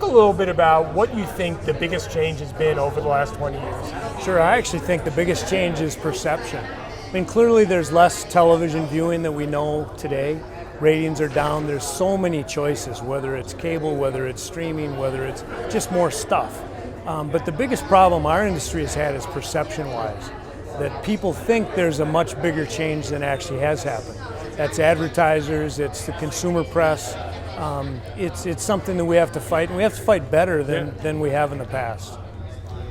Talk a little bit about what you think the biggest change has been over the last 20 years. Sure, I actually think the biggest change is perception. I mean, clearly there's less television viewing that we know today. Ratings are down, there's so many choices, whether it's cable, whether it's streaming, whether it's just more stuff. But the biggest problem our industry has had is perception-wise, that people think there's a much bigger change than actually has happened. That's advertisers, it's the consumer press. It's something that we have to fight, and we have to fight better than we have in the past.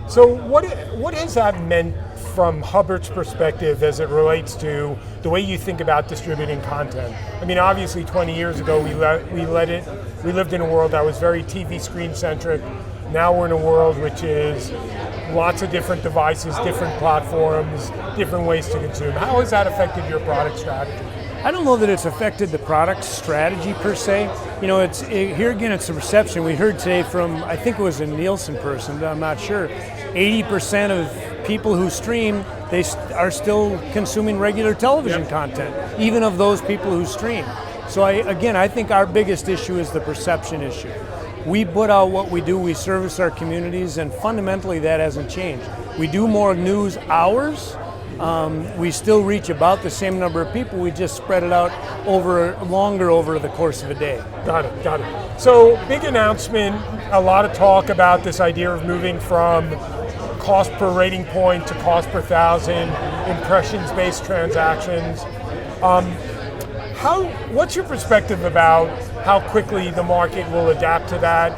So what has that meant from Hubbard's perspective as it relates to the way you think about distributing content? I mean, obviously 20 years ago we lived in a world that was very TV screen centric. Now we're in a world which is lots of different devices, different platforms, different ways to consume. How has that affected your product strategy? I don't know that it's affected the product strategy per se. You know, here again, it's a perception. We heard today from, I think it was a Nielsen person, but I'm not sure, 80% of people who stream, they are still consuming regular television content, even of those people who stream. So I think our biggest issue is the perception issue. We put out what we do, we service our communities, and fundamentally that hasn't changed. We do more news hours. We still reach about the same number of people, we just spread it out longer over the course of a day. Got it. So, big announcement, a lot of talk about this idea of moving from cost per rating point to cost per thousand, impressions-based transactions. What's your perspective about how quickly the market will adapt to that?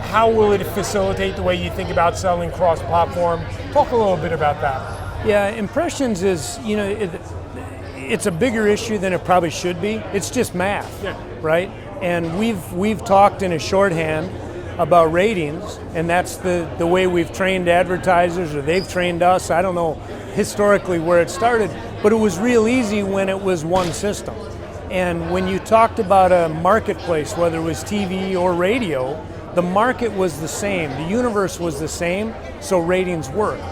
How will it facilitate the way you think about selling cross-platform? Talk a little bit about that. Yeah, impressions is, it's a bigger issue than it probably should be. It's just math, right? And we've talked in a shorthand about ratings, and that's the way we've trained advertisers, or they've trained us. I don't know historically where it started, but it was real easy when it was one system. And when you talked about a marketplace, whether it was TV or radio, the market was the same, the universe was the same, so ratings worked.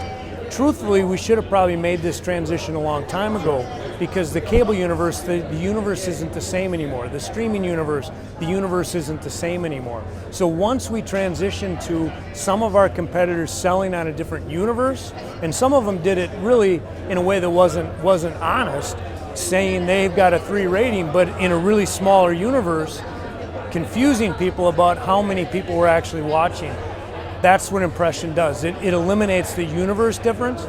Truthfully, we should have probably made this transition a long time ago, because the cable universe, the universe isn't the same anymore. The streaming universe, the universe isn't the same anymore. So once we transitioned to some of our competitors selling on a different universe, and some of them did it really in a way that wasn't honest, saying they've got a 3 rating, but in a really smaller universe, confusing people about how many people were actually watching. That's what impression does. It eliminates the universe difference,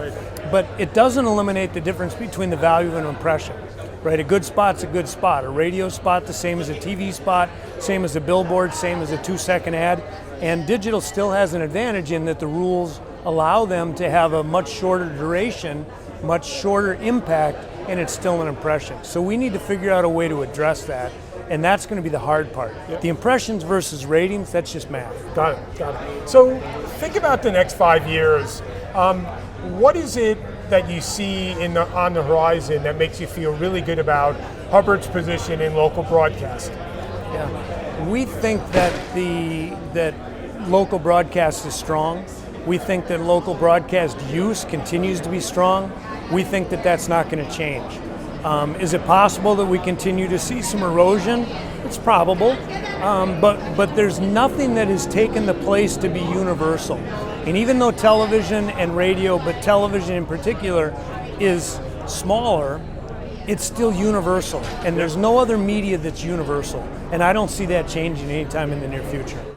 but it doesn't eliminate the difference between the value of an impression, right? A good spot's a good spot. A radio spot, the same as a TV spot, same as a billboard, same as a 2-second ad. And digital still has an advantage in that the rules allow them to have a much shorter duration, much shorter impact, and it's still an impression. So we need to figure out a way to address that. And that's going to be the hard part. The impressions versus ratings, that's just math. Got it. So think about the next 5 years. What is it that you see on the horizon that makes you feel really good about Hubbard's position in local broadcasting? Yeah, we think that that local broadcast is strong. We think that local broadcast use continues to be strong. We think that that's not going to change. Is it possible that we continue to see some erosion? It's probable, but there's nothing that has taken the place to be universal. And even though television and radio, but television in particular, is smaller, it's still universal. And there's no other media that's universal. And I don't see that changing anytime in the near future.